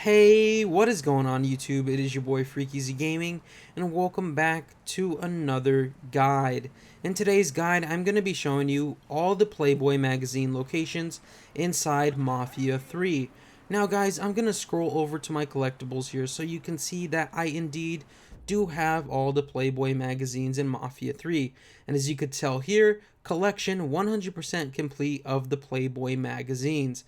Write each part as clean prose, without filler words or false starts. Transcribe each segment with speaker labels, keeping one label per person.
Speaker 1: Hey, what is going on YouTube? It is your boy Freakyz Gaming, and welcome back to another guide. In today's guide, I'm going to be showing you all the Playboy magazine locations inside Mafia 3. Now guys, I'm going to scroll over to my collectibles here so you can see that I indeed do have all the Playboy magazines in Mafia 3. And as you could tell here, collection 100% complete of the Playboy magazines.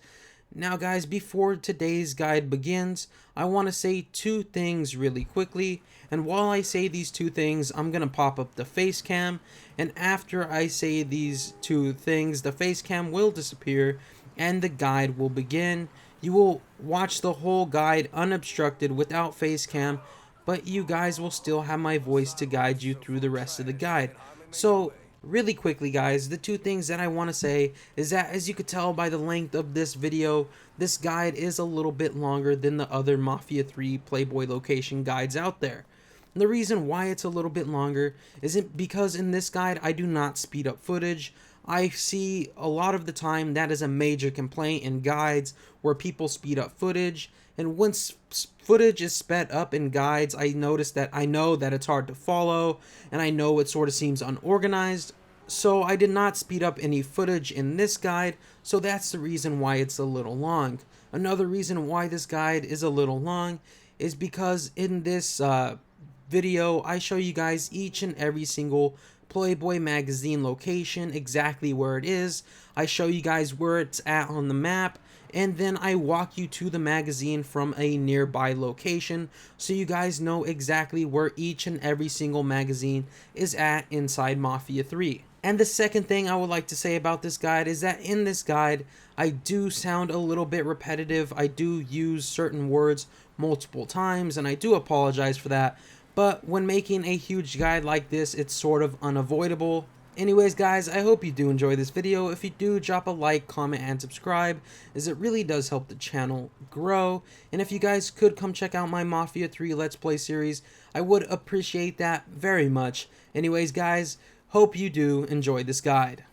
Speaker 1: Now guys, before today's guide begins, I want to say two things really quickly, and while I say these two things, I'm going to pop up the face cam, and after I say these two things, the face cam will disappear, and the guide will begin. You will watch the whole guide unobstructed without face cam, but you guys will still have my voice to guide you through the rest of the guide. So really quickly guys, the two things that I want to say is that, as you could tell by the length of this video, this guide is a little bit longer than the other Mafia 3 Playboy location guides out there. And the reason why it's a little bit longer isn't because in this guide I do not speed up footage. I see a lot of the time that is a major complaint in guides where people speed up footage, and once footage is sped up in guides, I know that it's hard to follow, and I know it sort of seems unorganized. So I did not speed up any footage in this guide, so that's the reason why it's a little long. Another reason why this guide is a little long is because in this video I show you guys each and every single Playboy magazine location, exactly where it is. I show you guys where it's at on the map, and then I walk you to the magazine from a nearby location so you guys know exactly where each and every single magazine is at inside Mafia 3. And the second thing I would like to say about this guide is that in this guide, I do sound a little bit repetitive. I do use certain words multiple times, and I do apologize for that. But when making a huge guide like this, it's sort of unavoidable. Anyways guys, I hope you do enjoy this video. If you do, drop a like, comment, and subscribe, as it really does help the channel grow. And if you guys could come check out my Mafia 3 Let's Play series, I would appreciate that very much. Anyways guys, hope you do enjoy this guide.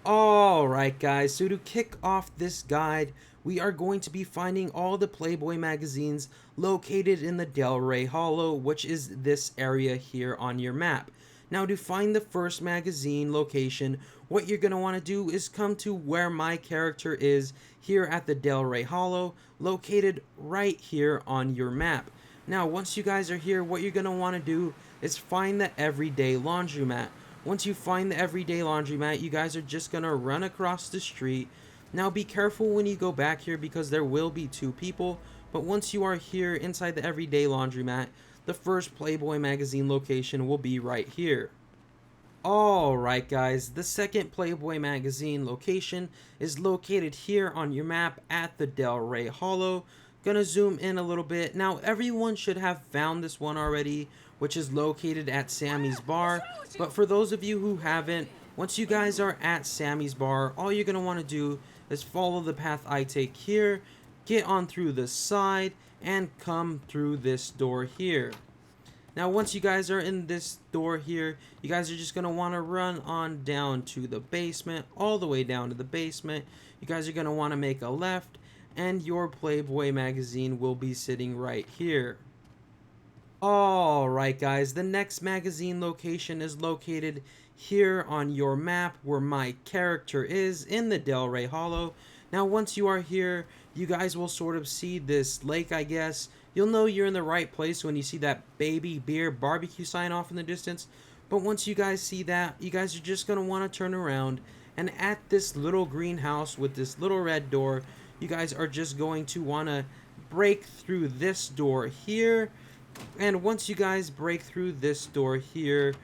Speaker 1: Alright guys, so to kick off this guide, we are going to be finding all the Playboy magazines located in the Delray Hollow, which is this area here on your map. Now to find the first magazine location, what you're going to want to do is come to where my character is here at the Delray Hollow, located right here on your map. Now once you guys are here, what you're going to want to do is find the Everyday Laundromat. Once you find the Everyday Laundromat, you guys are just going to run across the street. Now be careful when you go back here because there will be two people, but once you are here inside the Everyday Laundromat, the first Playboy magazine location will be right here. Alright guys, the second Playboy magazine location is located here on your map at the Delray Hollow. Gonna zoom in a little bit. Now everyone should have found this one already, which is located at Sammy's Bar, but for those of you who haven't, once you guys are at Sammy's Bar, all you're gonna want to do is follow the path I take here, get on through the side, and come through this door here. Now once you guys are in this door here, you guys are just going to want to run on down to the basement, all the way down to the basement. You guys are going to want to make a left, and your Playboy magazine will be sitting right here. Alright guys, the next magazine location is located here on your map where my character is in the Delray Hollow. Now once you are here, you guys will sort of see this lake, I guess. You'll know you're in the right place when you see that baby beer barbecue sign off in the distance. But once you guys see that, you guys are just going to want to turn around, and at this little greenhouse with this little red door, you guys are just going to want to break through this door here. And once you guys break through this door here,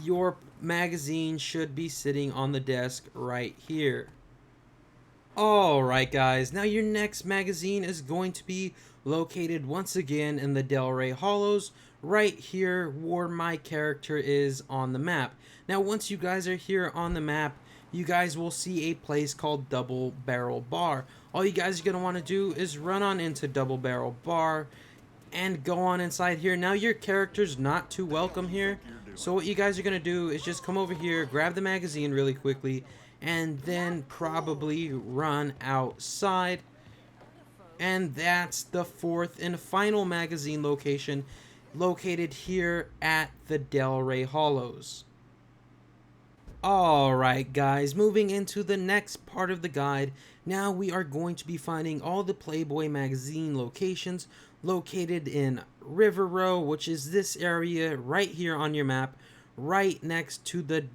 Speaker 1: your magazine should be sitting on the desk right here. Alright guys, now your next magazine is going to be located once again in the Delray Hollows, right here where my character is on the map. Now once you guys are here on the map, you guys will see a place called Double Barrel Bar. All you guys are going to want to do is run on into Double Barrel Bar and go on inside here. Now your character's not too welcome here, so what you guys are going to do is just come over here, grab the magazine really quickly, and then probably run outside And that's the fourth and final magazine location, located here at the Delray Hollows. Alright guys, moving into the next part of the guide, now we are going to be finding all the Playboy magazine locations located in Rivero, which is this area right here on your map, right next to the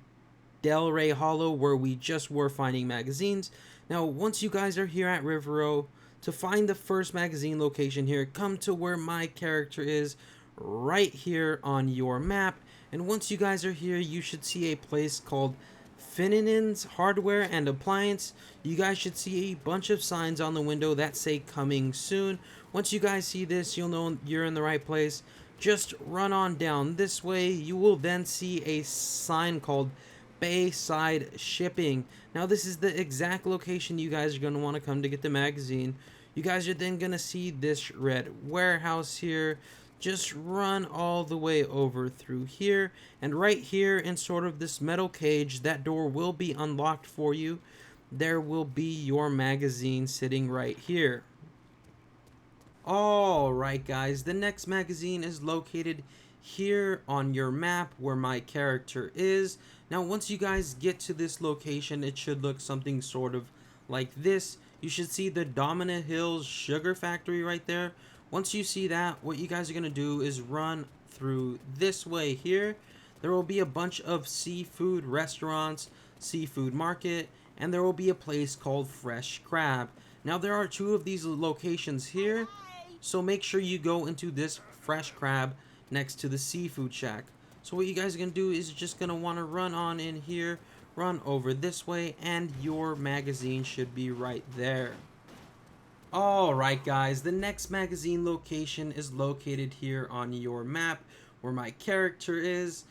Speaker 1: Delray Hollow where we just were finding magazines. Now once you guys are here at Rivero, to find the first magazine location here, come to where my character is, right here on your map. And once you guys are here, you should see a place called Finnan's Hardware and Appliance. You guys should see a bunch of signs on the window that say coming soon. Once you guys see this, you'll know you're in the right place. Just run on down this way. You will then see a sign called Bayside Shipping. Now this is the exact location you guys are going to want to come to get the magazine. You guys are then going to see this red warehouse here. Just run all the way over through here, and right here in sort of this metal cage, that door will be unlocked for you. There will be your magazine sitting right here. Alright guys, the next magazine is located here on your map where my character is. Now once you guys get to this location, it should look something sort of like this. You should see the Domina Hills Sugar Factory right there. Once you see that, what you guys are going to do is run through this way here. There will be a bunch of seafood restaurants, seafood market, and there will be a place called Fresh Crab. Now there are two of these locations here, so make sure you go into this Fresh Crab next to the seafood shack. So what you guys are going to do is just going to want to run on in here, run over this way, and your magazine should be right there. Alright guys, the next magazine location is located here on your map where my character is.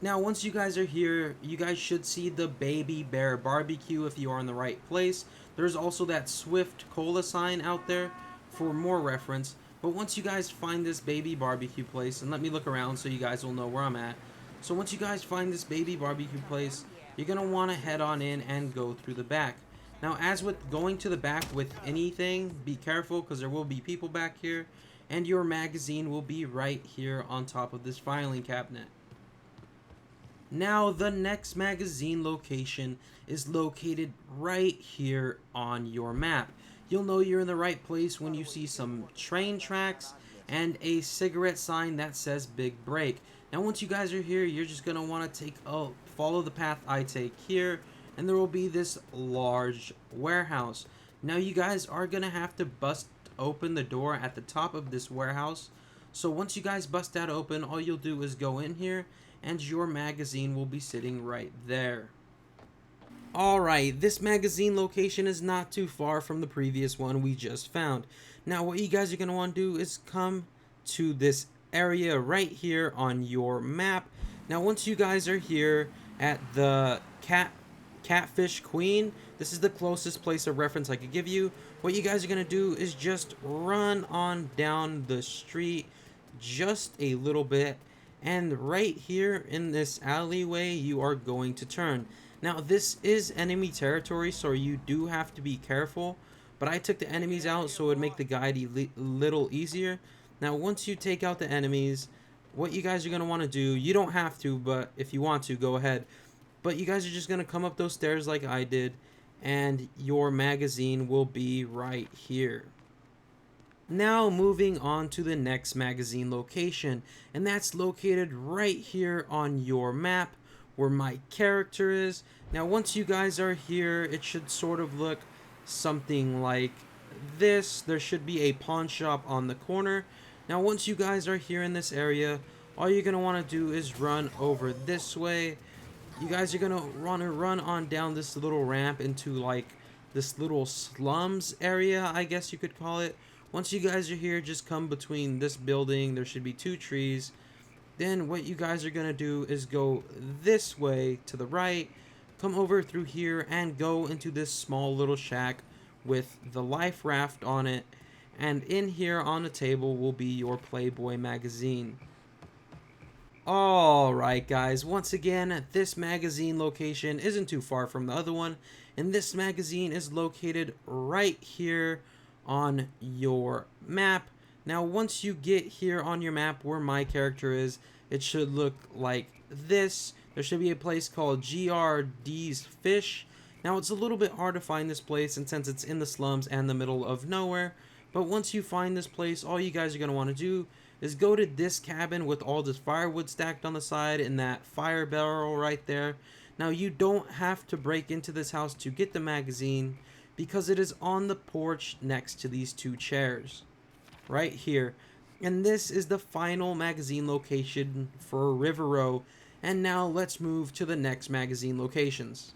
Speaker 1: Now once you guys are here, you guys should see the Baby Bear Barbecue if you are in the right place. There's also that Swift Cola sign out there for more reference. But once you guys find this Baby Barbecue place, and let me look around so you guys will know where I'm at. So once you guys find this Baby Barbecue place, you're going to want to head on in and go through the back. Now, as with going to the back with anything, be careful because there will be people back here, and your magazine will be right here on top of this filing cabinet. Now, the next magazine location is located right here on your map. You'll know you're in the right place when you see some train tracks and a cigarette sign that says Big Break. Now, once you guys are here, you're just going to want to follow the path I take here, and there will be this large warehouse. Now you guys are going to have to bust open the door at the top of this warehouse. So once you guys bust that open, all you'll do is go in here and your magazine will be sitting right there. Alright, this magazine location is not too far from the previous one we just found. Now what you guys are going to want to do is come to this area right here on your map. Now once you guys are here at the Catfish Queen, this is the closest place of reference I could give you. What you guys are going to do is just run on down the street just a little bit, and right here in this alleyway you are going to turn. Now this is enemy territory, so you do have to be careful, but I took the enemies out so it would make the guide a little easier. Now once you take out the enemies, what you guys are going to want to do, you don't have to, but if you want to, go ahead. But you guys are just going to come up those stairs like I did, and your magazine will be right here. Now moving on to the next magazine location, and that's located right here on your map where my character is. Now once you guys are here, it should sort of look something like this. There should be a pawn shop on the corner. Now once you guys are here in this area, all you're going to want to do is run over this way. You guys are going to want to run on down this little ramp into like this little slums area, I guess you could call it. Once you guys are here, just come between this building. There should be two trees. Then what you guys are going to do is go this way to the right, come over through here, and go into this small little shack with the life raft on it. And in here on the table will be your Playboy magazine. Alright guys, once again, this magazine location isn't too far from the other one, and this magazine is located right here on your map. Now once you get here on your map where my character is, it should look like this. There should be a place called GRD's Fish. Now it's a little bit hard to find this place, and since it's in the slums and the middle of nowhere, but once you find this place, all you guys are going to want to do is go to this cabin with all this firewood stacked on the side and that fire barrel right there. Now you don't have to break into this house to get the magazine, because it is on the porch next to these two chairs right here. And this is the final magazine location for Rivero. And now let's move to the next magazine locations.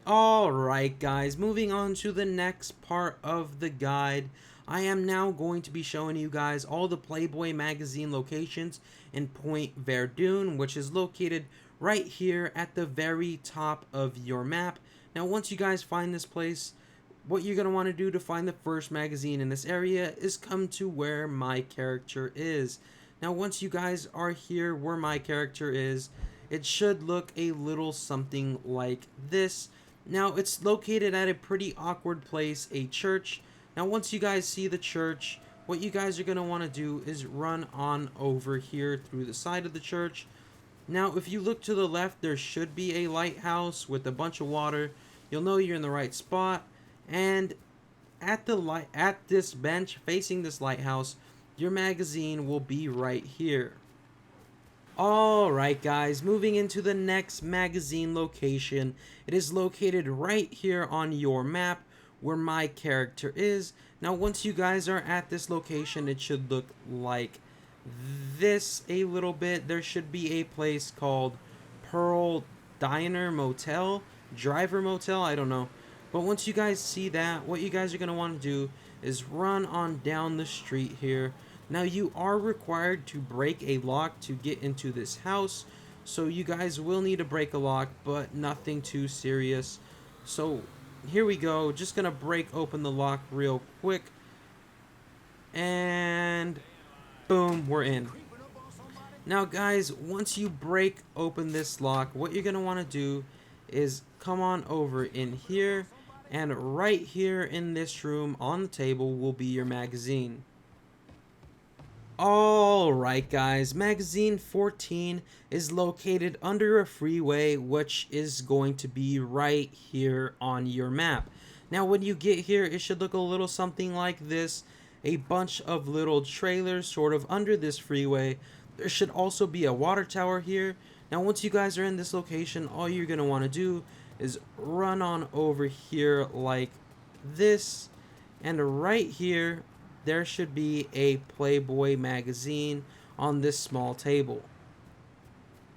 Speaker 1: Alright guys, moving on to the next part of the guide. I am now going to be showing you guys all the Playboy magazine locations in Point Verdun, which is located right here at the very top of your map. Now once you guys find this place, what you're going to want to do to find the first magazine in this area is come to where my character is. Now once you guys are here where my character is, it should look a little something like this. Now it's located at a pretty awkward place, a church. Now once you guys see the church, what you guys are going to want to do is run on over here through the side of the church. Now if you look to the left, there should be a lighthouse with a bunch of water. You'll know you're in the right spot. And at this bench facing this lighthouse, your magazine will be right here. Alright guys, moving into the next magazine location. It is located right here on your map where my character is. Now once you guys are at this location, it should look like this a little bit. There should be a place called Pearl Diner Motel, Driver Motel, I don't know. But once you guys see that, what you guys are going to want to do is run on down the street here. Now you are required to break a lock to get into this house, so you guys will need to break a lock, but nothing too serious. So here we go, just going to break open the lock real quick, and boom, we're in. Now guys, once you break open this lock, what you're going to want to do is come on over in here, and right here in this room on the table will be your magazine. Alright guys, magazine 14 is located under a freeway, which is going to be right here on your map. Now when you get here, it should look a little something like this. A bunch of little trailers sort of under this freeway. There should also be a water tower here. Now once you guys are in this location, all you're going to want to do is run on over here like this, and right here there should be a Playboy magazine on this small table.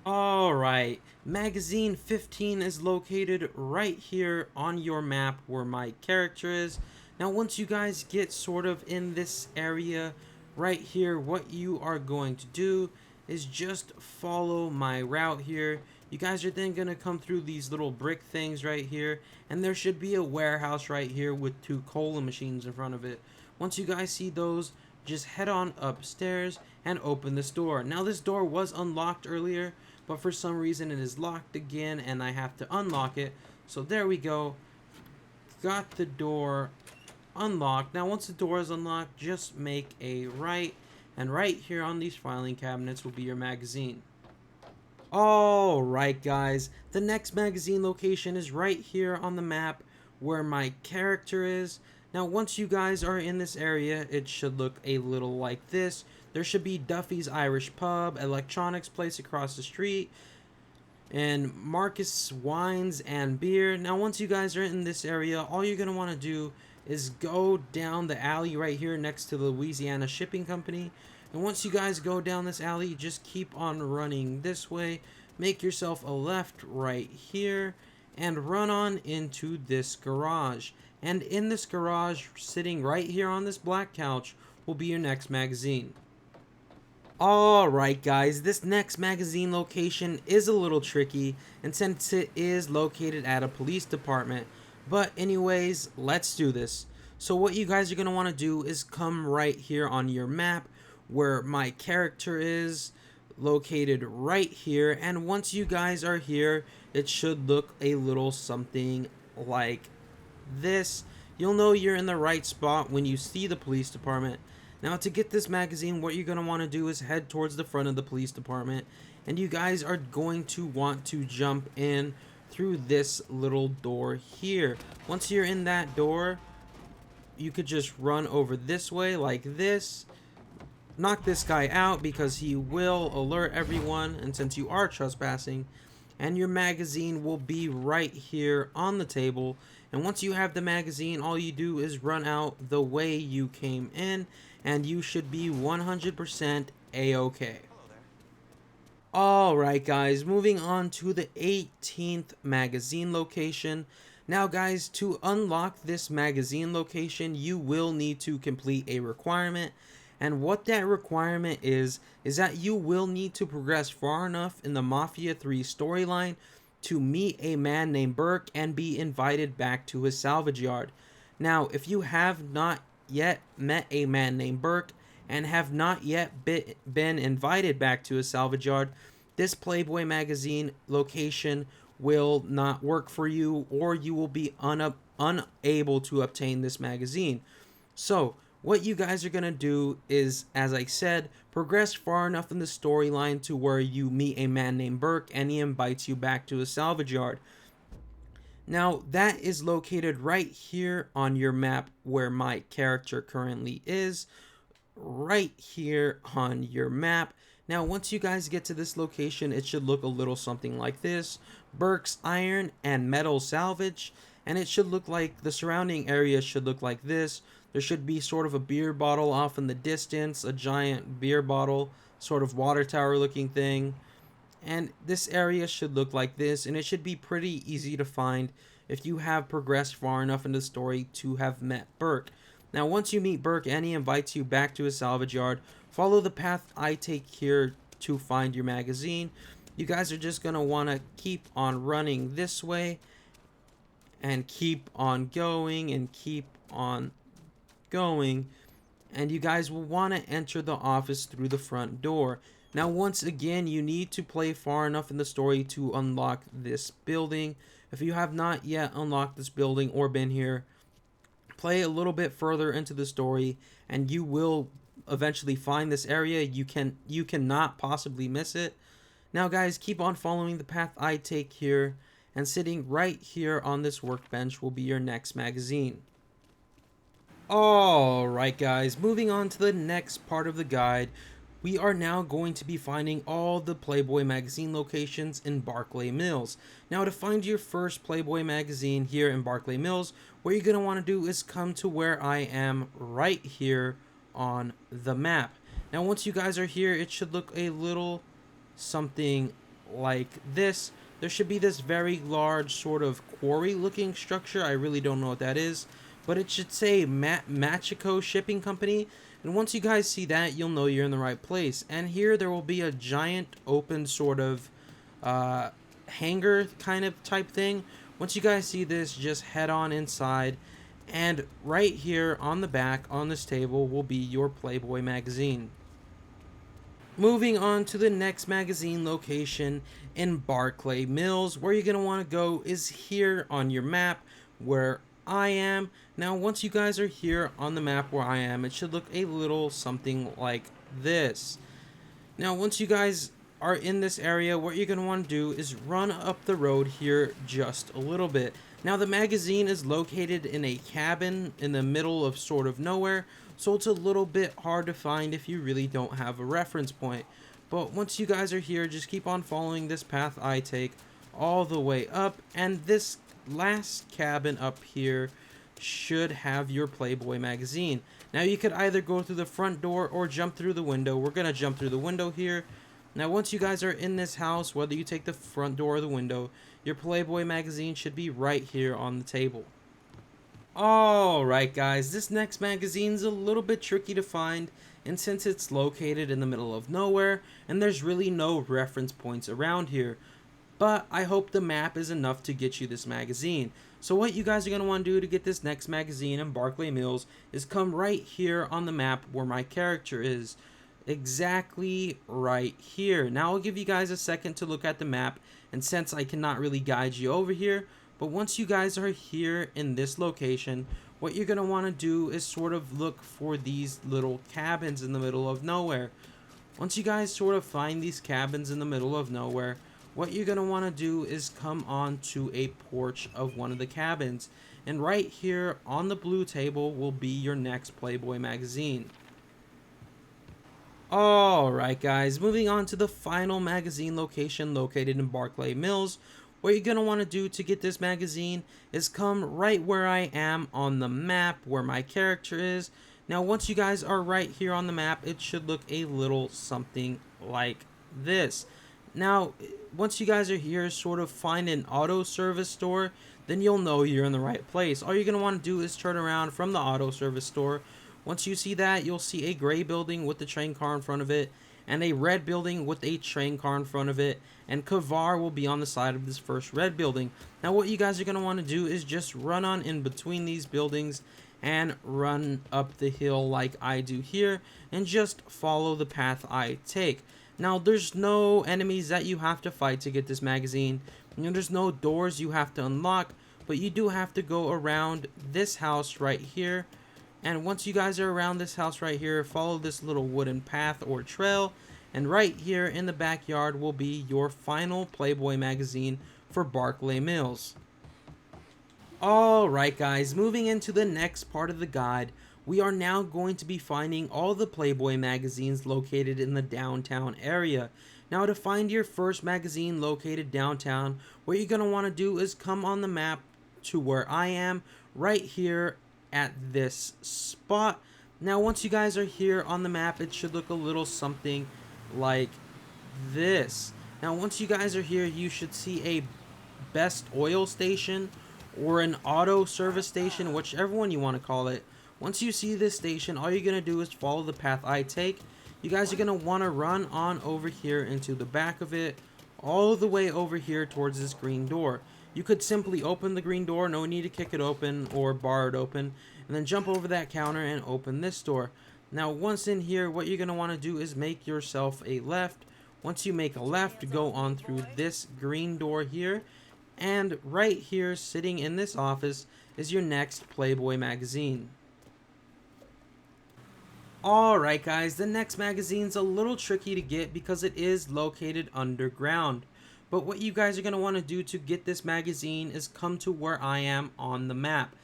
Speaker 1: Alright, magazine 15 is located right here on your map where my character is. Now once you guys get sort of in this area right here, what you are going to do is just follow my route here. You guys are then going to come through these little brick things right here, and there should be a warehouse right here with two cola machines in front of it. Once you guys see those, just head on upstairs and open this door. Now this door was unlocked earlier, but for some reason it is locked again and I have to unlock it. So there we go. Got the door unlocked. Now once the door is unlocked, just make a right, and right here on these filing cabinets will be your magazine. Alright guys, the next magazine location is right here on the map where my character is. Now once you guys are in this area, it should look a little like this. There should be Duffy's Irish Pub, electronics place across the street, and Marcus Wines and Beer. Now once you guys are in this area, all you're going to want to do is go down the alley right here next to the Louisiana Shipping Company. And once you guys go down this alley, just keep on running this way. Make yourself a left right here and run on into this garage. And in this garage, sitting right here on this black couch, will be your next magazine. Alright guys, this next magazine location is a little tricky, and since it is located at a police department. But anyways, let's do this. So what you guys are going to want to do is come right here on your map where my character is, located right here, and once you guys are here, it should look a little something like this. You'll know you're in the right spot when you see the police department. Now, to get this magazine, what you're going to want to do is head towards the front of the police department, and you guys are going to want to jump in through this little door here. Once you're in that door, you could just run over this way like this. Knock this guy out because he will alert everyone, and since you are trespassing, and your magazine will be right here on the table. And once you have the magazine, all you do is run out the way you came in, and you should be 100% a-okay. Alright guys, moving on to the 18th magazine location. Now guys, to unlock this magazine location, you will need to complete a requirement. And what that requirement is that you will need to progress far enough in the Mafia 3 storyline to meet a man named Burke and be invited back to his salvage yard. Now, if you have not yet met a man named Burke and have not yet been invited back to his salvage yard, this Playboy magazine location will not work for you, or you will be unable to obtain this magazine. So, what you guys are going to do is, as I said, progress far enough in the storyline to where you meet a man named Burke and he invites you back to a salvage yard. Now, that is located right here on your map where my character currently is. Right here on your map. Now, once you guys get to this location, it should look a little something like this. Burke's Iron and Metal Salvage. And it should look like, the surrounding area should look like this. There should be sort of a beer bottle off in the distance, a giant beer bottle, sort of water tower looking thing. And this area should look like this, and it should be pretty easy to find if you have progressed far enough in the story to have met Burke. Now, once you meet Burke and he invites you back to his salvage yard, follow the path I take here to find your magazine. You guys are just going to want to keep on running this way and keep on going and keep on going, and you guys will want to enter the office through the front door. Now, once again, you need to play far enough in the story to unlock this building. If you have not yet unlocked this building or been here, play a little bit further into the story and you will eventually find this area. You cannot possibly miss it. Now guys, keep on following the path I take here, and sitting right here on this workbench will be your next magazine. Alright guys, moving on to the next part of the guide, we are now going to be finding all the Playboy magazine locations in Barclay Mills. Now, to find your first Playboy magazine here in Barclay Mills, what you're going to want to do is come to where I am right here on the map. Now, once you guys are here, it should look a little something like this. There should be this very large sort of quarry looking structure. I really don't know what that is, but it should say Machiko Shipping Company. And once you guys see that, you'll know you're in the right place. And here there will be a giant open sort of hangar kind of type thing. Once you guys see this, just head on inside. And right here on the back on this table will be your Playboy magazine. Moving on to the next magazine location in Barclay Mills, where you're going to want to go is here on your map where I am. Now, once you guys are here on the map where I am, it should look a little something like this. Now, once you guys are in this area, what you're going to want to do is run up the road here just a little bit. Now, the magazine is located in a cabin in the middle of sort of nowhere, so it's a little bit hard to find if you really don't have a reference point. But once you guys are here, just keep on following this path I take all the way up, and this last cabin up here should have your Playboy magazine. Now, you could either go through the front door or jump through the window. We're going to jump through the window here. Now, once you guys are in this house, whether you take the front door or the window, your Playboy magazine should be right here on the table. Alright guys, this next magazine is a little bit tricky to find, and since it's located in the middle of nowhere, and there's really no reference points around here, but I hope the map is enough to get you this magazine. So what you guys are going to want to do to get this next magazine in Barclay Mills is come right here on the map where my character is. Exactly right here. Now I'll give you guys a second to look at the map, and since I cannot really guide you over here, but once you guys are here in this location, what you're going to want to do is sort of look for these little cabins in the middle of nowhere. Once you guys sort of find these cabins in the middle of nowhere, what you're going to want to do is come on to a porch of one of the cabins. And right here on the blue table will be your next Playboy magazine. Alright guys, moving on to the final magazine location located in Barclay Mills. What you're going to want to do to get this magazine is come right where I am on the map, where my character is. Now once you guys are right here on the map, it should look a little something like this. Now once you guys are here, sort of find an auto service store, then you'll know you're in the right place. All you're going to want to do is turn around from the auto service store. Once you see that, you'll see a gray building with the train car in front of it, and a red building with a train car in front of it, and Kavar will be on the side of this first red building. Now what you guys are going to want to do is just run on in between these buildings and run up the hill like I do here, and just follow the path I take. Now there's no enemies that you have to fight to get this magazine. There's no doors you have to unlock, but you do have to go around this house right here. And once you guys are around this house right here, follow this little wooden path or trail. And right here in the backyard will be your final Playboy magazine for Barclay Mills. Alright guys, moving into the next part of the guide, we are now going to be finding all the Playboy magazines located in the downtown area. Now to find your first magazine located downtown, what you're going to want to do is come on the map to where I am, right here at this spot. Now once you guys are here on the map, it should look a little something like this. Now once you guys are here, you should see a best oil station or an auto service station, whichever one you want to call it. Once you see this station, all you're going to do is follow the path I take. You guys are going to want to run on over here into the back of it, all the way over here towards this green door. You could simply open the green door, no need to kick it open or bar it open, and then jump over that counter and open this door. Now once in here, what you're going to want to do is make yourself a left. Once you make a left, go on through this green door here, and right here sitting in this office is your next Playboy magazine. Alright guys, the next magazine's a little tricky to get because it is located underground. But what you guys are going to want to do to get this magazine is come to where I am on the map.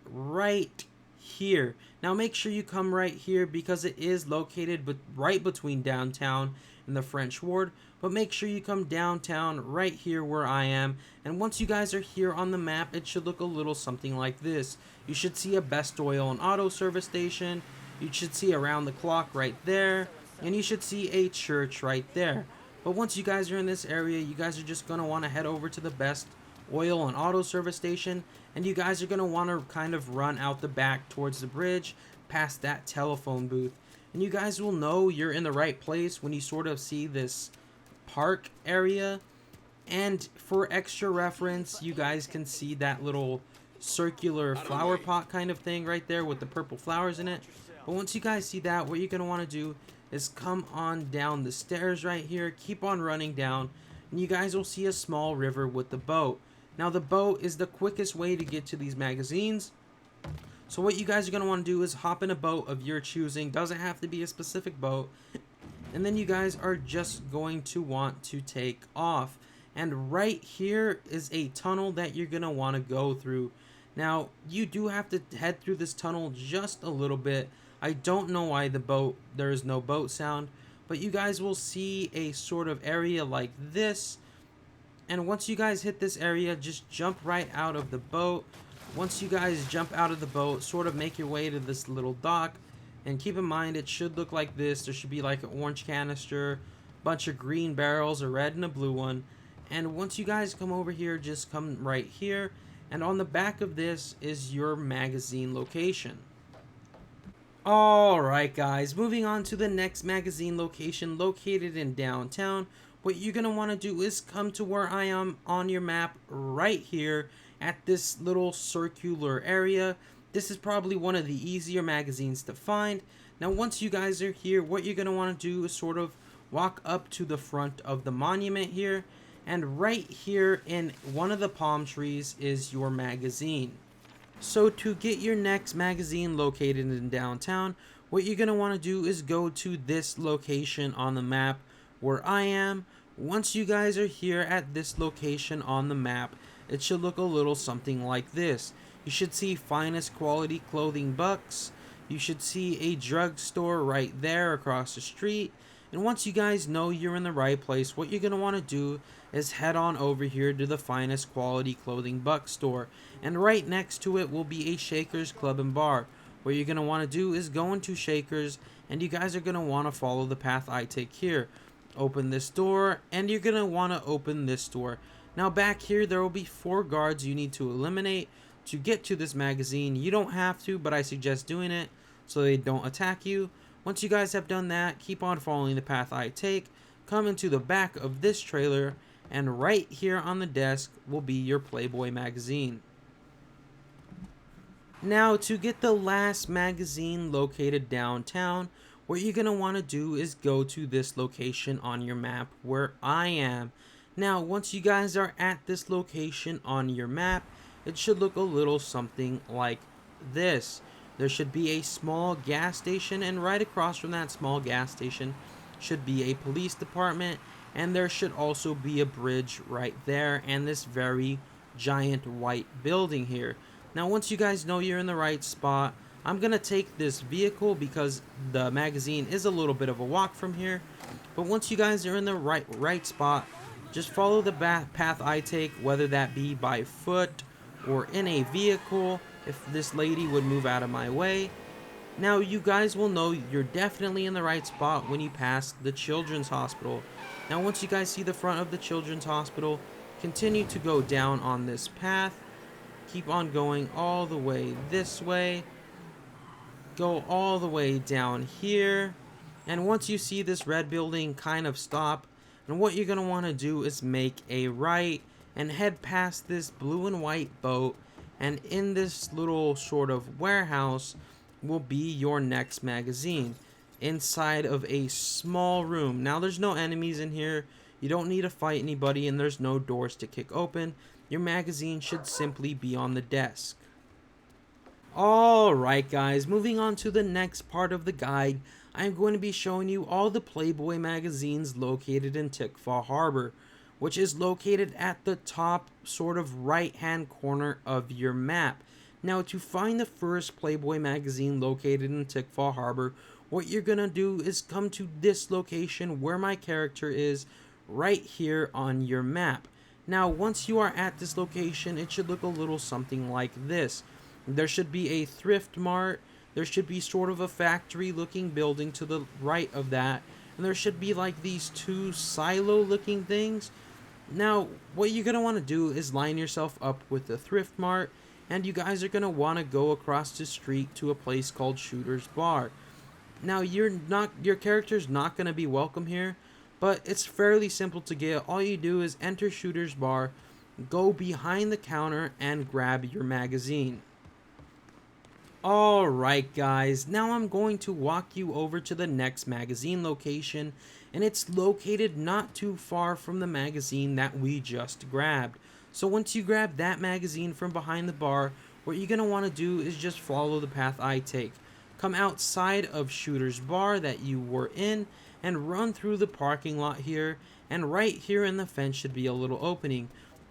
Speaker 1: Right here. Now make sure you come right here because it is located right between downtown and the French Ward. But make sure you come downtown right here where I am. And once you guys are here on the map, it should look a little something like this. You should see a Best Oil and Auto service station. You should see Around the Clock right there. And you should see a church right there. But once you guys are in this area, you guys are just going to want to head over to the Best Oil and Auto service station. And you guys are going to want to kind of run out the back towards the bridge past that telephone booth. And you guys will know you're in the right place when you sort of see this park area. And for extra reference, you guys can see that little circular flower pot kind of thing right there with the purple flowers in it. But once you guys see that, what you're going to want to do is come on down the stairs right here, keep on running down, and you guys will see a small river with the boat. Now the boat is the quickest way to get to these magazines. So what you guys are going to want to do is hop in a boat of your choosing, doesn't have to be a specific boat, and then you guys are just going to want to take off. And right here is a tunnel that you're going to want to go through. Now you do have to head through this tunnel just a little bit. I don't know why there is no boat sound, but you guys will see a sort of area like this. And once you guys hit this area, just jump right out of the boat. Once you guys jump out of the boat, sort of make your way to this little dock. And keep in mind, it should look like this. There should be like an orange canister, bunch of green barrels, a red and a blue one. And once you guys come over here, just come right here. And on the back of this is your magazine location. Alright guys, moving on to the next magazine location located in downtown. What you're going to want to do is come to where I am on your map right here at this little circular area. This is probably one of the easier magazines to find. Now once you guys are here, what you're going to want to do is sort of walk up to the front of the monument here. And right here in one of the palm trees is your magazine. So to get your next magazine located in downtown, what you're going to want to do is go to this location on the map where I am. Once you guys are here at this location on the map, it should look a little something like this. You should see finest quality clothing bucks. You should see a drugstore right there across the street. And once you guys know you're in the right place, what you're going to want to do is head on over here to the finest quality clothing buck store. And right next to it will be a Shakers Club and Bar. What you're going to want to do is go into Shakers, and you guys are going to want to follow the path I take here. Open this door, and you're going to want to open this door. Now back here, there will be 4 guards you need to eliminate to get to this magazine. You don't have to, but I suggest doing it so they don't attack you. Once you guys have done that, keep on following the path I take. Come into the back of this trailer, and right here on the desk will be your Playboy magazine. Now, to get the last magazine located downtown, what you're going to want to do is go to this location on your map where I am. Now, once you guys are at this location on your map, it should look a little something like this. There should be a small gas station, and right across from that small gas station should be a police department, and there should also be a bridge right there, and this very giant white building here. Now, once you guys know you're in the right spot, I'm going to take this vehicle because the magazine is a little bit of a walk from here. But once you guys are in the right spot, just follow the path I take, whether that be by foot or in a vehicle, if this lady would move out of my way. Now, you guys will know you're definitely in the right spot when you pass the Children's Hospital. Now, once you guys see the front of the Children's Hospital, continue to go down on this path. Keep on going all the way this way. Go all the way down here. And once you see this red building, kind of stop. And what you're going to want to do is make a right and head past this blue and white boat. And in this little sort of warehouse will be your next magazine inside of a small room. Now, there's no enemies in here. You don't need to fight anybody, and there's no doors to kick open. Your magazine should simply be on the desk. Alright guys, moving on to the next part of the guide, I'm going to be showing you all the Playboy magazines located in Tickfaw Harbor, which is located at the top sort of right hand corner of your map. Now, to find the first Playboy magazine located in Tickfaw Harbor, what you're going to do is come to this location where my character is, right here on your map. Now, once you are at this location, it should look a little something like this. There should be a thrift mart. There should be sort of a factory looking building to the right of that. And there should be like these 2 silo looking things. Now, what you're going to want to do is line yourself up with the thrift mart. And you guys are going to want to go across the street to a place called Shooter's Bar. Now, your character's not going to be welcome here, but it's fairly simple to get. All you do is enter Shooter's Bar, go behind the counter, and grab your magazine. Alright guys, now I'm going to walk you over to the next magazine location, and it's located not too far from the magazine that we just grabbed. So once you grab that magazine from behind the bar, what you're going to want to do is just follow the path I take. Come outside of Shooter's Bar that you were in, and run through the parking lot here, and right here in the fence should be a little opening.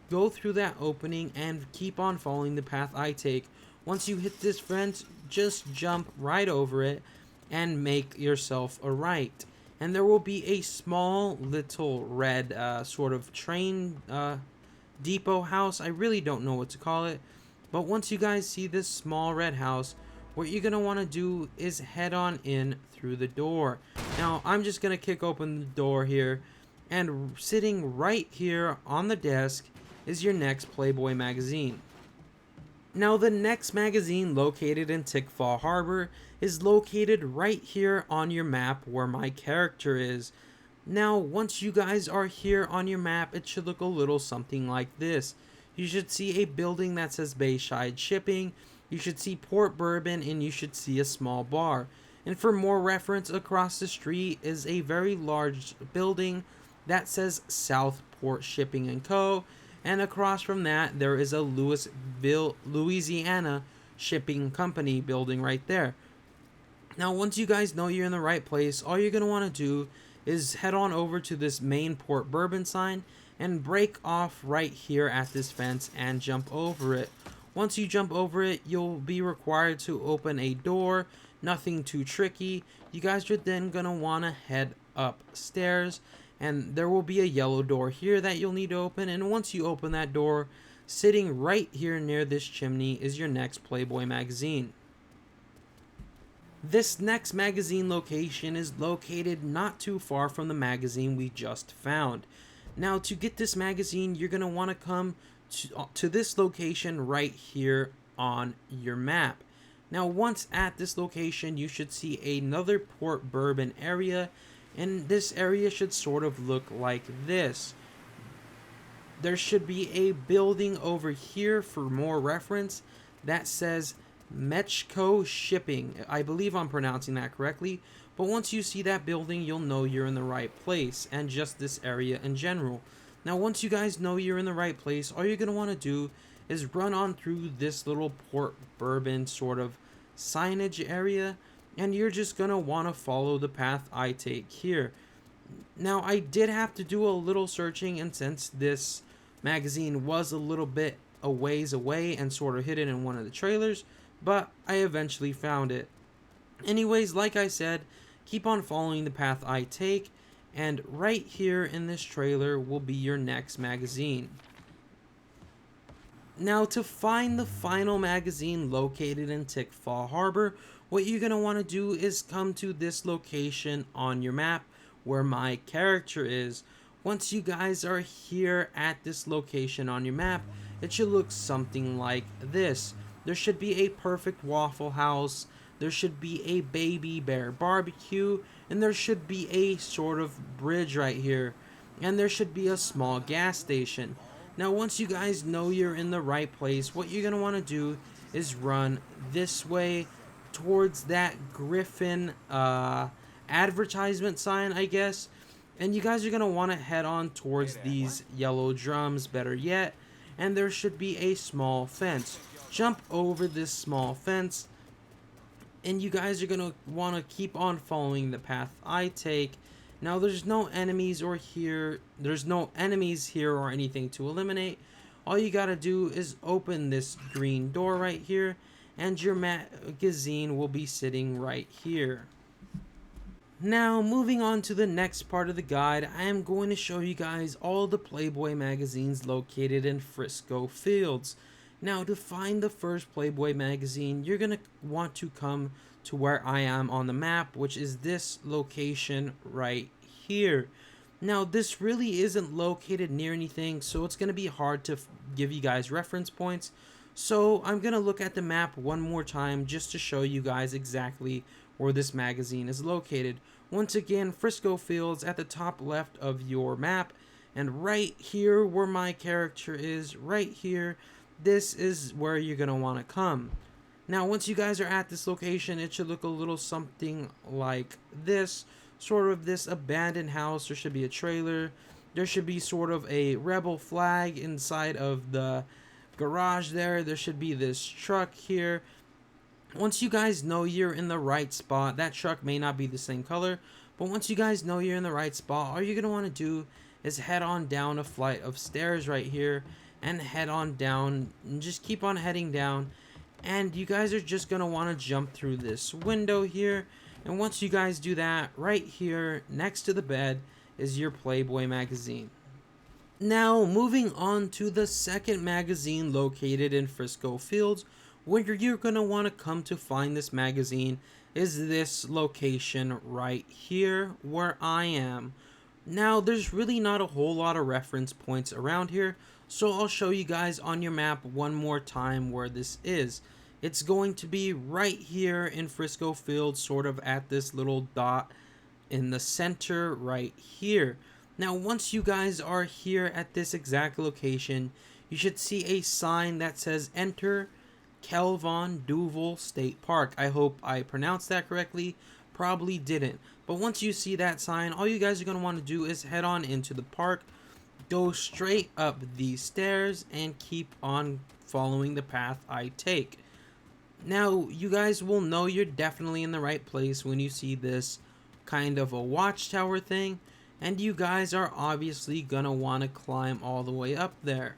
Speaker 1: Go through that opening and keep on following the path I take. Once you hit this fence, just jump right over it and make yourself a right. And there will be a small little red sort of train depot house. I really don't know what to call it. But once you guys see this small red house, what you're going to want to do is head on in through the door. Now, I'm just going to kick open the door here. And sitting right here on the desk is your next Playboy magazine. Now, the next magazine located in Tickfaw Harbor is located right here on your map where my character is. Now, once you guys are here on your map, it should look a little something like this. You should see a building that says Bayside Shipping, you should see Port Bourbon, and you should see a small bar. And for more reference, across the street is a very large building that says Southport Shipping & Co. And across from that, there is a Louisville, Louisiana shipping company building right there. Now, once you guys know you're in the right place, all you're going to want to do is head on over to this main Port Bourbon sign and break off right here at this fence and jump over it. Once you jump over it, you'll be required to open a door, nothing too tricky. You guys are then going to want to head upstairs, and there will be a yellow door here that you'll need to open, and once you open that door, sitting right here near this chimney is your next Playboy magazine. This next magazine location is located not too far from the magazine we just found. Now, to get this magazine, you're going to want to come to this location right here on your map. Now, once at this location, you should see another Port Bourbon area, and this area should sort of look like this. There should be a building over here for more reference that says Mechco Shipping. I believe I'm pronouncing that correctly, but once you see that building, you'll know you're in the right place, and just this area in general. Now, once you guys know you're in the right place, all you're going to want to do is run on through this little Port Bourbon sort of signage area, and you're just going to want to follow the path I take here. Now, I did have to do a little searching, and since this magazine was a little bit a ways away and sort of hidden in one of the trailers, but I eventually found it. Anyways, like I said, keep on following the path I take, and right here in this trailer will be your next magazine. Now, to find the final magazine located in Tickfaw Harbor, what you're going to want to do is come to this location on your map where my character is. Once you guys are here at this location on your map, it should look something like this. There should be a perfect Waffle House, there should be a Baby Bear barbecue, and there should be a sort of bridge right here, and there should be a small gas station. Now, once you guys know you're in the right place, what you're going to want to do is run this way towards that Griffin advertisement sign, I guess. And you guys are going to want to head on towards these yellow drums, better yet. And there should be a small fence. Jump over this small fence. And you guys are going to want to keep on following the path I take. Now, there's no enemies or here. There's no enemies here or anything to eliminate. All you got to do is open this green door right here. And your magazine will be sitting right here. Now, moving on to the next part of the guide, I am going to show you guys all the Playboy magazines located in Frisco Fields. Now, to find the first Playboy magazine, you're going to want to come to where I am on the map, which is this location right here. Now, this really isn't located near anything, so it's going to be hard to give you guys reference points. So, I'm going to look at the map one more time just to show you guys exactly where this magazine is located. Once again, Frisco Fields at the top left of your map, and right here where my character is, right here, this is where you're going to want to come. Now, once you guys are at this location, it should look a little something like this, sort of this abandoned house. There should be a trailer, there should be sort of a rebel flag inside of the garage there, there should be this truck here. Once you guys know you're in the right spot, that truck may not be the same color, but once you guys know you're in the right spot, all you're going to want to do is head on down a flight of stairs right here, and head on down, and just keep on heading down, and you guys are just going to want to jump through this window here, and once you guys do that, right here, next to the bed, is your Playboy magazine. Now, moving on to the second magazine located in Frisco Fields, where you're going to want to come to find this magazine is this location right here where I am. Now, there's really not a whole lot of reference points around here, so I'll show you guys on your map one more time where this is. It's going to be right here in Frisco Fields, sort of at this little dot in the center right here. Now, once you guys are here at this exact location, you should see a sign that says Enter Kelvon Duval State Park. I hope I pronounced that correctly. Probably didn't. But once you see that sign, all you guys are going to want to do is head on into the park, go straight up these stairs, and keep on following the path I take. Now, you guys will know you're definitely in the right place when you see this kind of a watchtower thing, and you guys are obviously gonna want to climb all the way up there.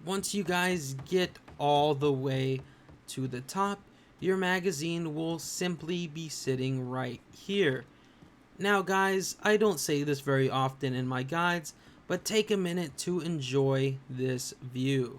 Speaker 1: Once you guys get all the way to the top, your magazine will simply be sitting right here. Now guys, I don't say this very often in my guides, but take a minute to enjoy this view.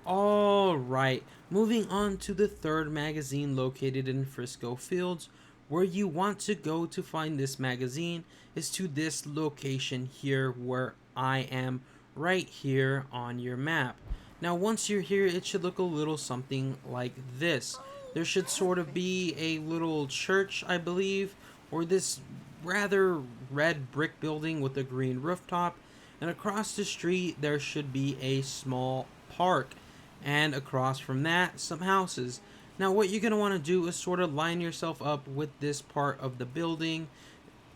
Speaker 1: Alright, moving on to the third magazine located in Frisco Fields. Where you want to go to find this magazine is to this location here where I am, right here on your map. Now once you're here, it should look a little something like this. There should sort of be a little church, I believe, or this rather red brick building with a green rooftop, and across the street there should be a small park, and across from that some houses. Now what you're going to want to do is sort of line yourself up with this part of the building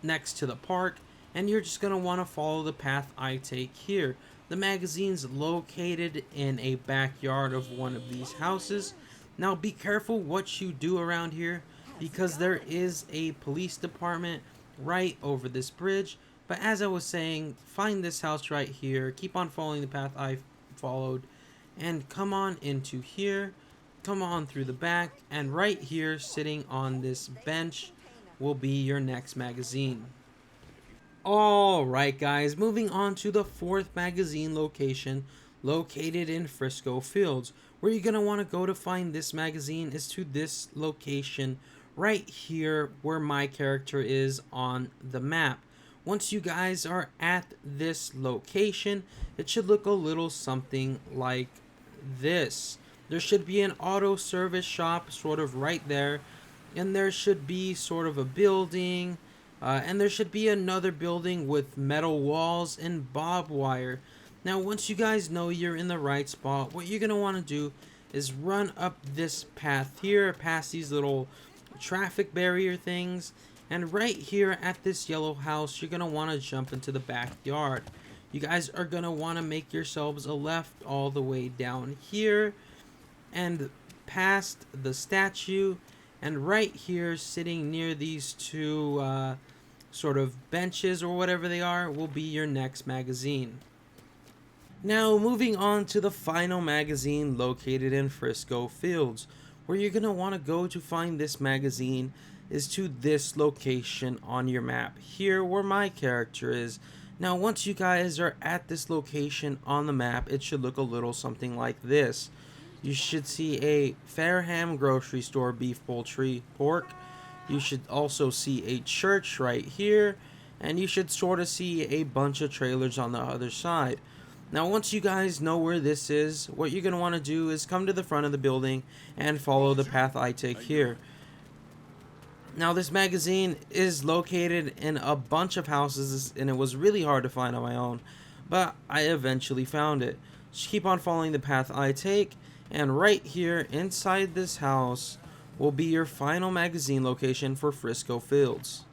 Speaker 1: next to the park, and you're just going to want to follow the path I take here. The magazine's located in a backyard of one of these houses. Now be careful what you do around here, because there is a police department right over this bridge. But as I was saying, find this house right here, keep on following the path I followed, and come on into here, come on through the back, and right here sitting on this bench will be your next magazine. Alright guys, moving on to the fourth magazine location located in Frisco Fields. Where you're going to want to go to find this magazine is to this location right here where my character is on the map. Once you guys are at this location, it should look a little something like this. There should be an auto service shop sort of right there, and there should be sort of a building, and there should be another building with metal walls and barbed wire. Now once you guys know you're in the right spot, what you're going to want to do is run up this path here past these little traffic barrier things, and right here at this yellow house you're going to want to jump into the backyard. You guys are going to want to make yourselves a left all the way down here and past the statue, and right here sitting near these two sort of benches or whatever they are will be your next magazine. Now moving on to the final magazine located in Frisco Fields. Where you're going to want to go to find this magazine is to this location on your map here where my character is. Now once you guys are at this location on the map, it should look a little something like this. You should see a Fareham grocery store, beef, poultry, pork. You should also see a church right here, and you should sort of see a bunch of trailers on the other side. Now once you guys know where this is, what you're going to want to do is come to the front of the building and follow the path I take here. Now this magazine is located in a bunch of houses, and it was really hard to find on my own, but I eventually found it. Just keep on following the path I take, and right here inside this house will be your final magazine location for Frisco Fields.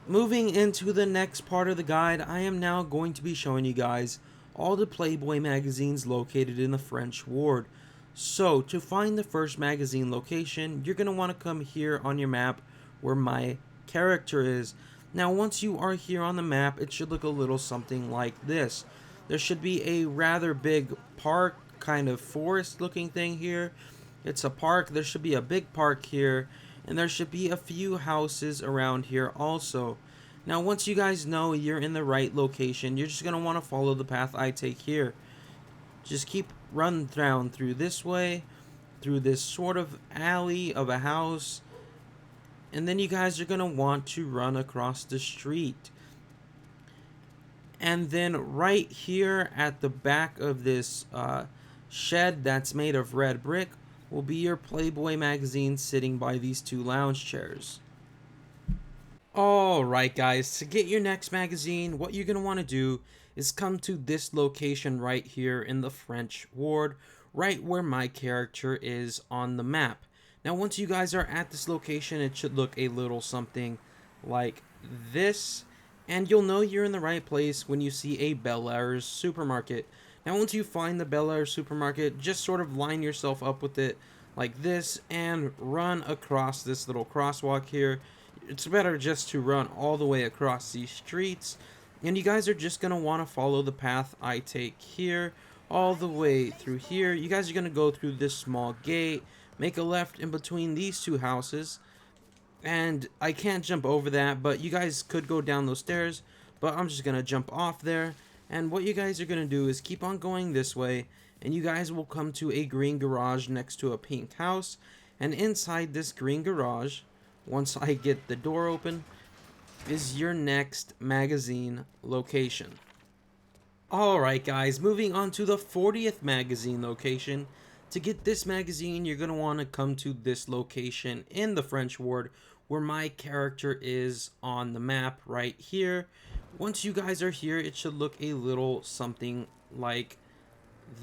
Speaker 1: Moving into the next part of the guide, I am now going to be showing you guys all the Playboy magazines located in the French Ward. So, to find the first magazine location, you're going to want to come here on your map where my character is. Now, once you are here on the map, it should look a little something like this. There should be a rather big park, kind of forest looking thing here. It's a park. There should be a big park here, and there should be a few houses around here also. Now once you guys know you're in the right location, you're just going to want to follow the path I take here. Just keep running down through this way, through this sort of alley of a house, and then you guys are going to want to run across the street. And then right here at the back of this shed that's made of red brick will be your Playboy magazine sitting by these two lounge chairs. Alright guys, to get your next magazine, what you're going to want to do is come to this location right here in the French Ward, right where my character is on the map. Now once you guys are at this location, it should look a little something like this, and you'll know you're in the right place when you see a Bel Air's supermarket. Now once you find the Bel Air supermarket, just sort of line yourself up with it like this and run across this little crosswalk here. It's better just to run all the way across these streets, and you guys are just going to want to follow the path I take here all the way through here. You guys are going to go through this small gate, make a left in between these two houses, and I can't jump over that, but you guys could go down those stairs, but I'm just gonna jump off there. And what you guys are gonna do is keep on going this way, and you guys will come to a green garage next to a pink house. And inside this green garage, once I get the door open, is your next magazine location. Alright guys, moving on to the 40th magazine location. To get this magazine, you're going to want to come to this location in the French ward where my character is on the map right here. Once you guys are here, it should look a little something like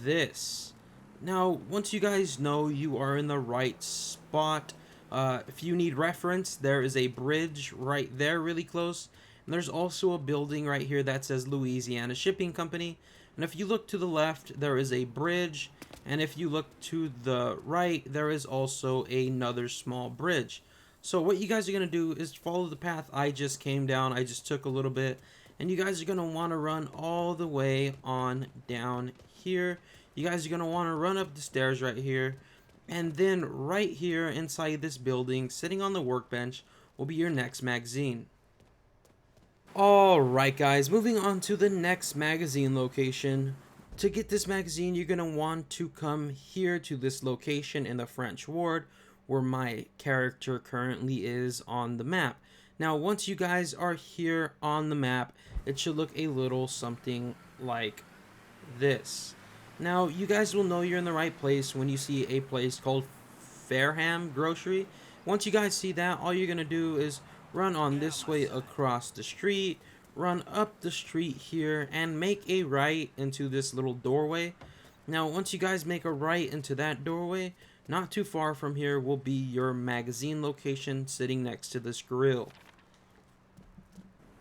Speaker 1: this. Now, once you guys know you are in the right spot, if you need reference, there is a bridge right there really close. And there's also a building right here that says Louisiana Shipping Company. And if you look to the left, there is a bridge. And if you look to the right, there is also another small bridge. So what you guys are going to do is follow the path I just came down. I just took a little bit. And you guys are going to want to run all the way on down here. You guys are going to want to run up the stairs right here. And then right here inside this building, sitting on the workbench, will be your next magazine. Alright guys, moving on to the next magazine location. To get this magazine, you're going to want to come here to this location in the French ward where my character currently is on the map. Now once you guys are here on the map, it should look a little something like this. Now you guys will know you're in the right place when you see a place called Fairham Grocery. Once you guys see that, all you're going to do is run on this way across the street, run up the street here, and make a right into this little doorway. Now, once you guys make a right into that doorway, not too far from here will be your magazine location sitting next to this grill.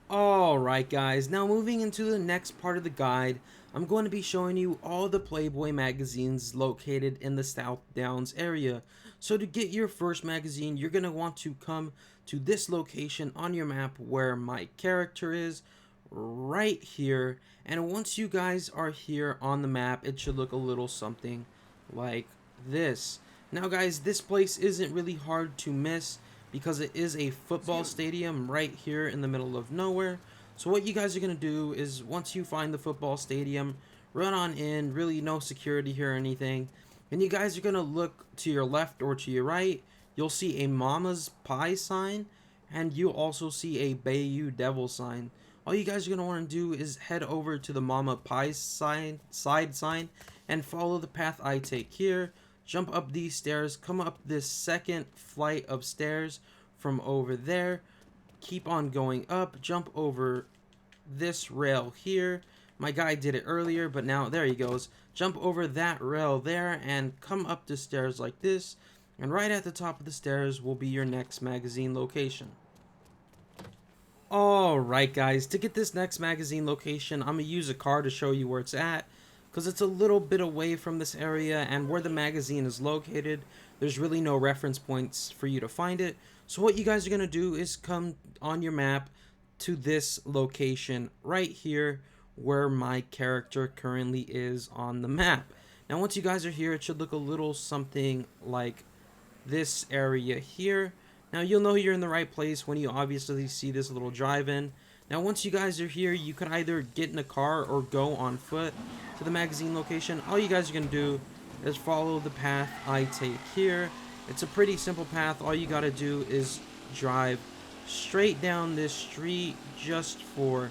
Speaker 1: Alright guys, now moving into the next part of the guide, I'm going to be showing you all the Playboy magazines located in the Southdowns area. So to get your first magazine, you're going to want to come to this location on your map where my character is, right here. And once you guys are here on the map, it should look a little something like this. Now guys, this place isn't really hard to miss because it is a football stadium right here in the middle of nowhere. So what you guys are going to do is once you find the football stadium, run on in, really no security here or anything. And you guys are going to look to your left or to your right. You'll see a Mama's Pie sign, and you'll also see a Bayou Devil sign. All you guys are going to want to do is head over to the Mama Pie side sign and follow the path I take here. Jump up these stairs, come up this second flight of stairs from over there. Keep on going up, jump over this rail here. My guy did it earlier, but now there he goes. Jump over that rail there and come up the stairs like this. And right at the top of the stairs will be your next magazine location. Alright guys, to get this next magazine location, I'm going to use a car to show you where it's at. Because it's a little bit away from this area, and where the magazine is located, there's really no reference points for you to find it. So what you guys are going to do is come on your map to this location right here where my character currently is on the map. Now once you guys are here, it should look a little something like this area here. Now you'll know you're in the right place when you obviously see this little drive-in. Now once you guys are here, you can either get in a car or go on foot to the magazine location. All you guys are going to do is follow the path I take here. It's a pretty simple path. All you got to do is drive straight down this street just for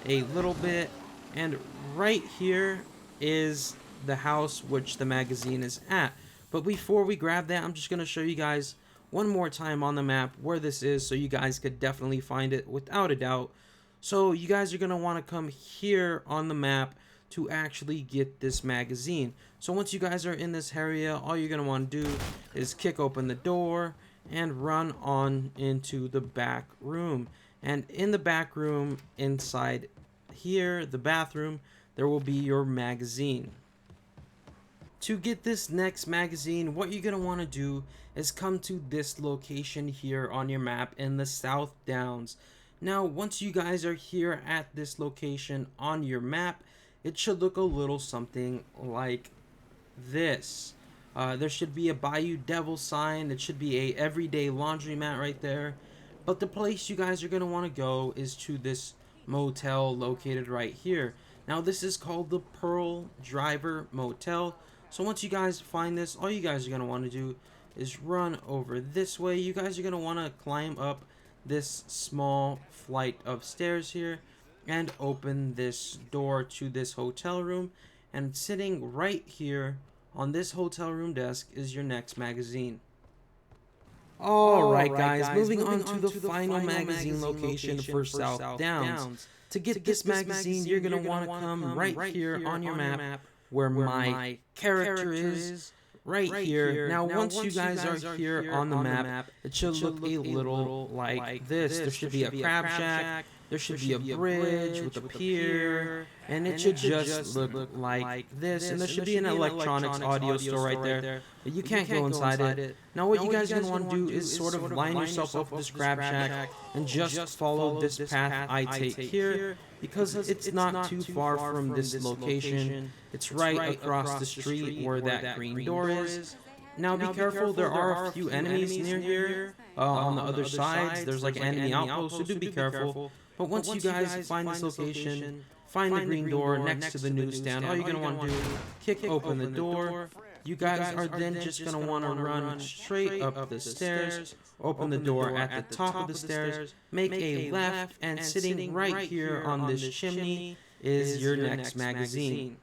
Speaker 1: a little bit. And right here is the house which the magazine is at. But before we grab that, I'm just going to show you guys one more time on the map where this is so you guys could definitely find it without a doubt. So you guys are going to want to come here on the map to actually get this magazine. So once you guys are in this area, all you're going to want to do is kick open the door and run on into the back room. And in the back room, inside here, the bathroom, there will be your magazine. To get this next magazine, what you're going to want to do is come to this location here on your map in the Southdowns. Now, once you guys are here at this location on your map, it should look a little something like this. There should be a Bayou Devil sign. It should be a everyday laundromat right there. But the place you guys are going to want to go is to this motel located right here. Now, this is called the Pearl Driver Motel. So once you guys find this, all you guys are going to want to do is run over this way. You guys are going to want to climb up this small flight of stairs here and open this door to this hotel room. And sitting right here on this hotel room desk is your next magazine. Alright guys, moving on to the final magazine location for Southdowns. To get this magazine, you're going to want to come right here on your map where my character is, right here. Now once you guys are here on the map, it should look a little like this. There should be a crab shack, there should be a bridge with a pier, and it should just look like this. And there should be an electronics audio store right there, but you can't go inside it. Now what you guys are going to want to do is sort of line yourself up with this crab shack and just follow this path I take here, because it's not too far from this location. It's right across the street where that green door is. Now be careful, there are a few enemies near here. On the other sides, there's like an enemy outpost, so do be careful. But once you guys find this location, find the green door next to the newsstand, all you're going to want to do is kick open the door. You guys are then just going to want to run straight up the stairs, open the door at the top of the stairs, make a left, and sitting right here on this chimney is your next magazine.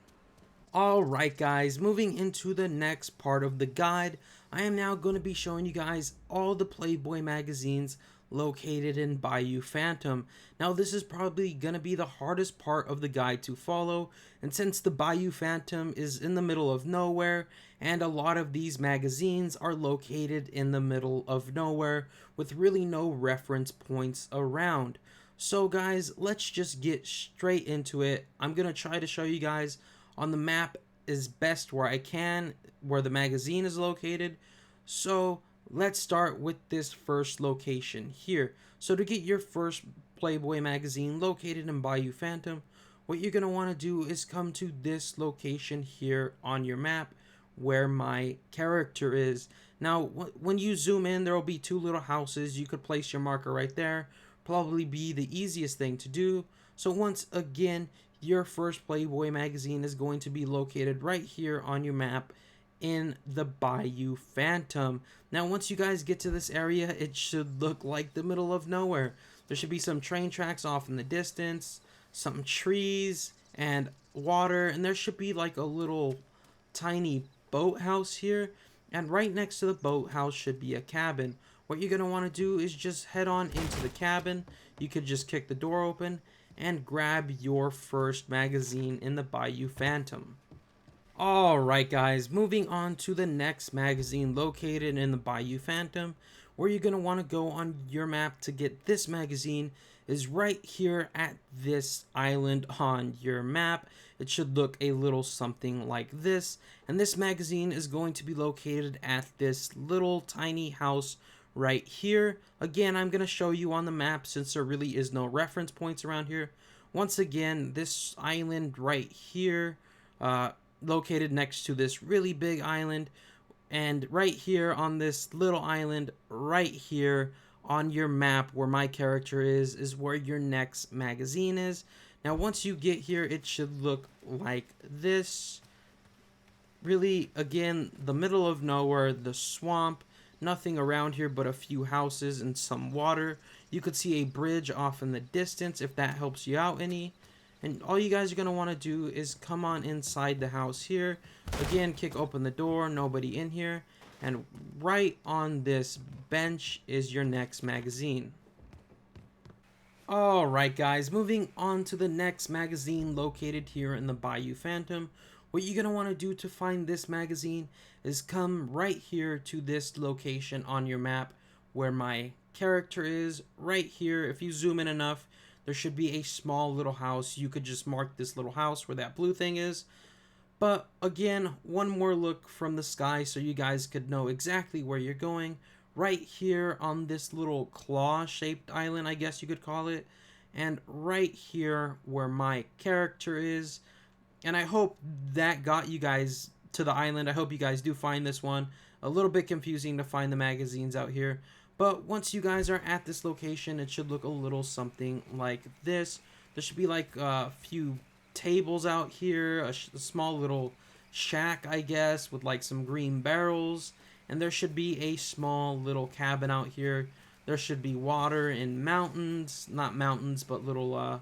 Speaker 1: Alright guys, moving into the next part of the guide, I am now going to be showing you guys all the Playboy magazines located in Bayou Fantom. Now this is probably going to be the hardest part of the guide to follow, and since the Bayou Fantom is in the middle of nowhere, and a lot of these magazines are located in the middle of nowhere with really no reference points around. So guys, let's just get straight into it. I'm going to try to show you guys on the map is best where I can, where the magazine is located. So let's start with this first location here. So to get your first Playboy magazine located in Bayou Fantom, what you're going to want to do is come to this location here on your map where my character is. Now when you zoom in, there will be two little houses. You could place your marker right there. Probably be the easiest thing to do. So once again, your first Playboy magazine is going to be located right here on your map in the Bayou Fantom. Now once you guys get to this area, it should look like the middle of nowhere. There should be some train tracks off in the distance, some trees and water, and there should be like a little tiny boathouse here, and right next to the boathouse should be a cabin. What you're going to want to do is just head on into the cabin. You could just kick the door open and grab your first magazine in the Bayou Fantom. Alright guys, moving on to the next magazine located in the Bayou Fantom. Where you're going to want to go on your map to get this magazine is right here at this island on your map. It should look a little something like this. And this magazine is going to be located at this little tiny house right here. Again, I'm going to show you on the map since there really is no reference points around here. Once again, this island right here, located next to this really big island, and right here on this little island right here on your map where my character is where your next magazine is. Now once you get here, it should look like this. Really, again, the middle of nowhere, the swamp. Nothing around here but a few houses and some water. You could see a bridge off in the distance if that helps you out any. And all you guys are going to want to do is come on inside the house here. Again, kick open the door, nobody in here. And right on this bench is your next magazine. Alright guys, moving on to the next magazine located here in the Bayou Fantom. What you're going to want to do to find this magazine is come right here to this location on your map where my character is. Right here, if you zoom in enough, there should be a small little house. You could just mark this little house where that blue thing is. But again, one more look from the sky so you guys could know exactly where you're going. Right here on this little claw-shaped island, I guess you could call it. And right here where my character is. And I hope that got you guys to the island. I hope you guys do find this one. A little bit confusing to find the magazines out here. But once you guys are at this location, it should look a little something like this. There should be like a few tables out here, a small little shack, I guess, with like some green barrels. And there should be a small little cabin out here. There should be water in mountains. Not mountains, but little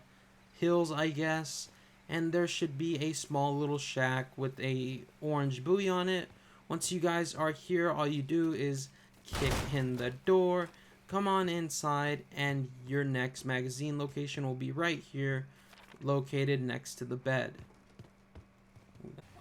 Speaker 1: hills, I guess. And there should be a small little shack with a orange buoy on it. Once you guys are here, all you do is kick in the door, come on inside, and your next magazine location will be right here, located next to the bed.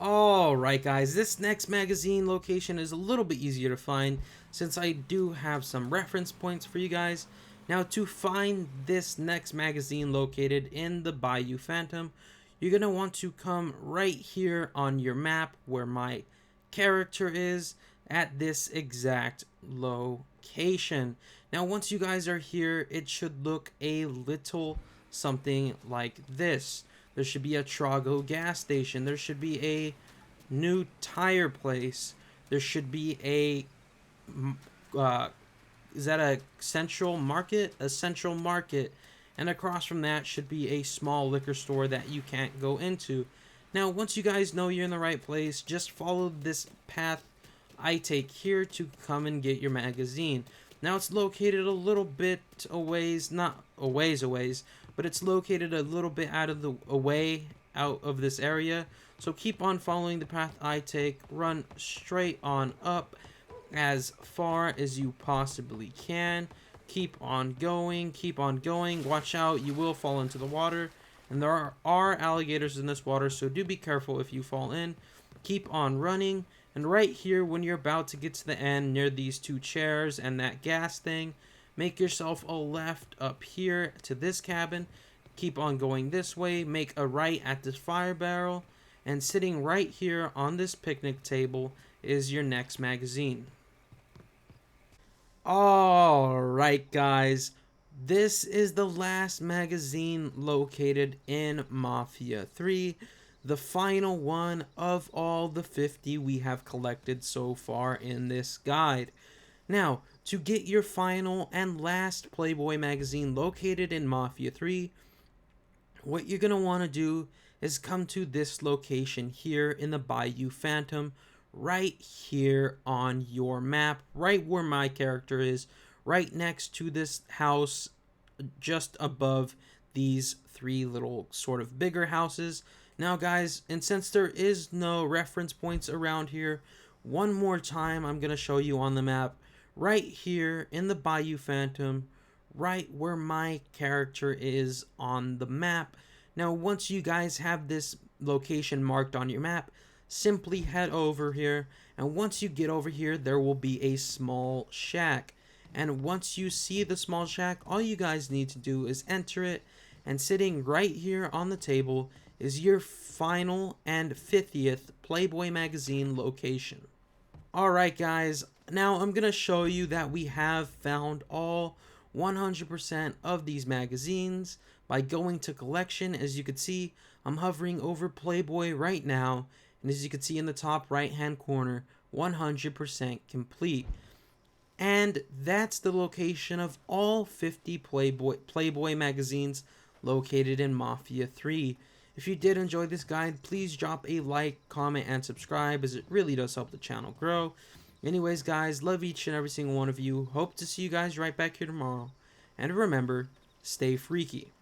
Speaker 1: Alright guys, this next magazine location is a little bit easier to find since I do have some reference points for you guys. Now to find this next magazine located in the Bayou Fantom, you're going to want to come right here on your map where my character is at this exact location. Now once you guys are here, it should look a little something like this. There should be a Trago gas station. There should be a new tire place. There should be a is that a central market? A central market. And across from that should be a small liquor store that you can't go into. Now, once you guys know you're in the right place, just follow this path I take here to come and get your magazine. Now, it's located a little bit a ways, not a ways, but it's located a little bit out of this area. So keep on following the path I take, run straight on up as far as you possibly can. Keep on going, watch out, you will fall into the water, and there are alligators in this water, so do be careful if you fall in. Keep on running, and right here when you're about to get to the end near these two chairs and that gas thing, make yourself a left up here to this cabin. Keep on going this way, make a right at this fire barrel, and sitting right here on this picnic table is your next magazine. Alright guys, this is the last magazine located in Mafia 3, the final one of all the 50 we have collected so far in this guide. Now, to get your final and last Playboy magazine located in Mafia 3, what you're going to want to do is come to this location here in the Bayou Fantom, right here on your map, right where my character is, right next to this house, just above these three little sort of bigger houses. Now guys, and since there is no reference points around here, one more time I'm going to show you on the map, right here in the Bayou Fantom, right where my character is on the map. Now once you guys have this location marked on your map, simply head over here, and once you get over here there will be a small shack, and once you see the small shack, all you guys need to do is enter it, and sitting right here on the table is your final and 50th Playboy magazine location. Alright guys, now I'm gonna show you that we have found all 100% of these magazines by going to collection. As you can see, I'm hovering over Playboy right now, and as you can see in the top right hand corner, 100% complete. And that's the location of all 50 Playboy magazines located in Mafia 3. If you did enjoy this guide, please drop a like, comment, and subscribe, as it really does help the channel grow. Anyways guys, love each and every single one of you. Hope to see you guys right back here tomorrow. And remember, stay freaky.